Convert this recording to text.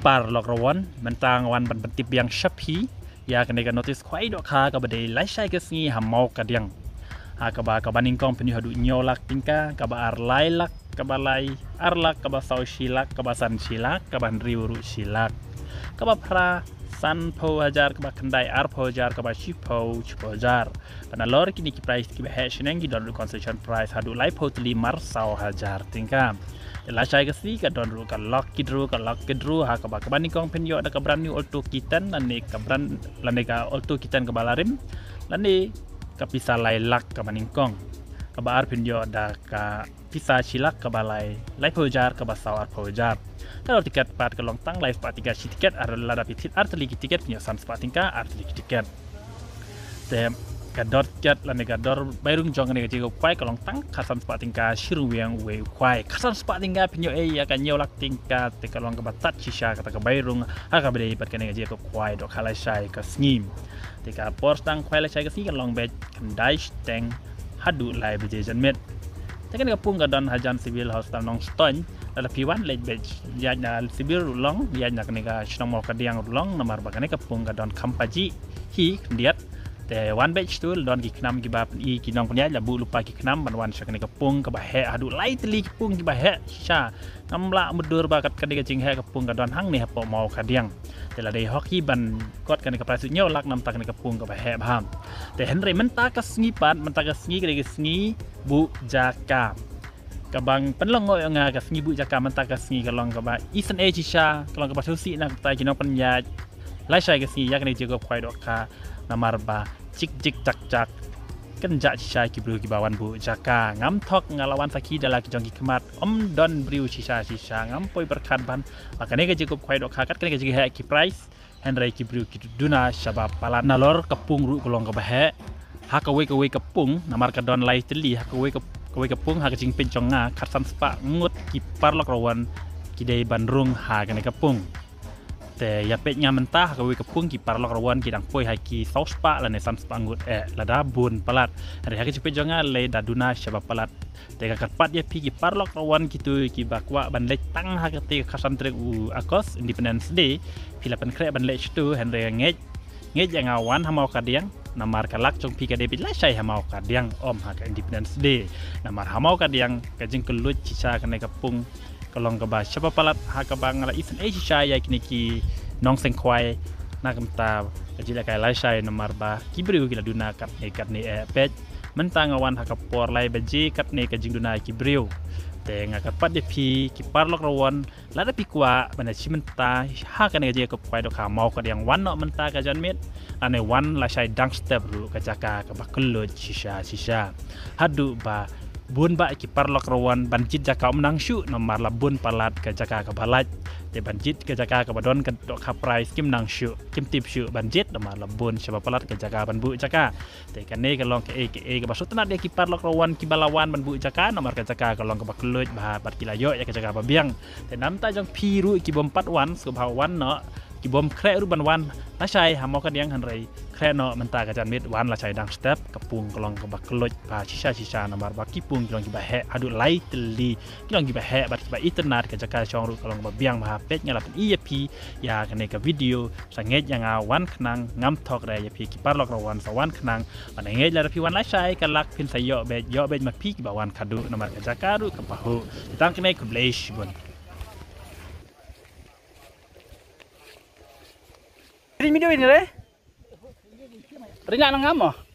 par lok rawan mentang wan ban tip yang shapi ya kena notice khwai dok kha ka badai lai sai ka sngi hamau ka diang ka ba ka baning kong penyu hadu nyolak tingka ka ba ar lai lak ka ba lai arlak ka ba sau silak ka ba san silak ka ban riuru silak ka ba pra san po hajar ka ba kendai ar po hajar ka ba chipo hajar pada lor kini ki price ki ba hash nengi don concession price hadu lai po tli mar sau hajar tingka la chai ka si ka don ru ka lock kidru ha ka ba baning kong penyo ada ka brand new auto kitan lani ka brand lani ka auto kitan ka balarim lani ka pisa lai lak ka baning kong ka ba ar penyo ada ka pisa silak ka balai lai pojar ka ba sawar pojar kalau tiket pat ka long tang live pat tiket ar lada pitit ar teli tiket punya san spatingka ar teli tiket te kador ket la negador bairung jong ne jigo kwai kalong tang kasan spa tingka shiru yang we kwai kasan spa tingka pinyo ya kan nyolak tingka te kalong ka batat shisha kata ka bairung ha ka bede pat kene jigo kwai dok halai shai ka sngim te ka por tang kwai la shai ka si kalong bet kendai steng hadu lai beje janmet te kan ka pung ka don hajan civil hospital nong ston la piwan le bet ya na civil long ya na kene ka shnong mo ka diang long namar ba kene ka pung ka don kampaji hi diat te one batch tu don ki knam ki bap i ki nong punya la bu lupa ki knam ban wan syakne kepung ke bahe adu lai teli kepung ki bahe sha namla mudur bakat kadi ka jing he kepung ka don hang ni hapo mau kadiang te la dei hoki ban kot kan ka prasu nyolak nam tak ne kepung ka bahe baham te henry menta ka sngi pat menta ka sngi ka sngi bu jaka kabang penlong nga ka sngi bu jaka menta ka sngi ka long ka ba isen e sha ka long ka ba susi na ta ki nong panya lai sai ka sngi yak ne jego khwai dok ka namar ba cik cak cak kenjak sisa ki bru ki bawan bu jaka ngam thok ngalawan saki dala ki jongki kemat don briu sisa ngam poi berkat ban makane ke cukup khwai dok hakat kene ke jigi ki price henry ki bru ki duna sabab pala nalor kepung ru kolong ke bahe ha ka we kepung namar ka don lai teli ha ka we kepung ha ka jing pencong nga kharsan spa ngut ki parlok rawan ki dei bandrung ha kene kepung te ya pet nya mentah ka we kepung ki parlok rawan ki dang poi haki saus pa la ne san spangut lada bun palat hari haki cepet jonga le daduna syabab palat te ka karpat ya pi ki parlok rawan kitu ki bakwa ban le tang ha ka te khasan trek u akos independence day pilapan kre ban le tu henry ngej yang awan ha mau kadiang namar kalak jong pi ka debit la syai ha mau kadiang om ha ka independence day namar ha mau kadiang ka jing kelut cisa ka ne kepung kalong ka ba syapa palat ha ka bang la isen e sha ya kini ki nong seng khwai na kamta kajila kai lai sai nomor ba kibriu kila duna kat ne pet mentang awan ha ka por lai beji kat ne ka jing duna kibriu te ngakat pat de pi ki parlok rawon la da pi kwa bana chimenta ha ka ne je ka kwai do ka mau ka yang wan no menta ka jan mit ane wan la sai dang step ru ka jaka ka ba kello sisa hadu ba bun ba ki parlok rawan banjit jaka menang syu nomor la bun palat ka jaka ka balat te banjit ka jaka ka badon ka dok ha price kim nang syu kim tip syu banjit nomor la bun syaba palat ka jaka ban bu jaka te kane ka long ka ka basut na de ki parlok rawan ki balawan ban bu jaka nomor ka jaka ka long ka bakluj ba bat kilayo ya ka jaka ba biang te namta jong piru ki bom 4 wan so ba wan no ki bom kre ru ban wan la sai ha mo ka diang han rei kre no menta ka jan mit wan la sai dang step kepung kolong ka bakloj ba sisa nomor ba kipung kolong ki ba he adu lai teli kolong ki ba he bat ba internet ka jaka chong ru kolong ba biang ba pet nya la ep ya kane ka video sanget yang awan knang ngam thok ra ya pi ki parlok rawan sawan knang ban nget la pi wan la sai ka lak pin sayo be ma pi ki ba wan kadu nomor ka jaka ru ka bahu tang kene ku blesh bon video ini re ringan ngam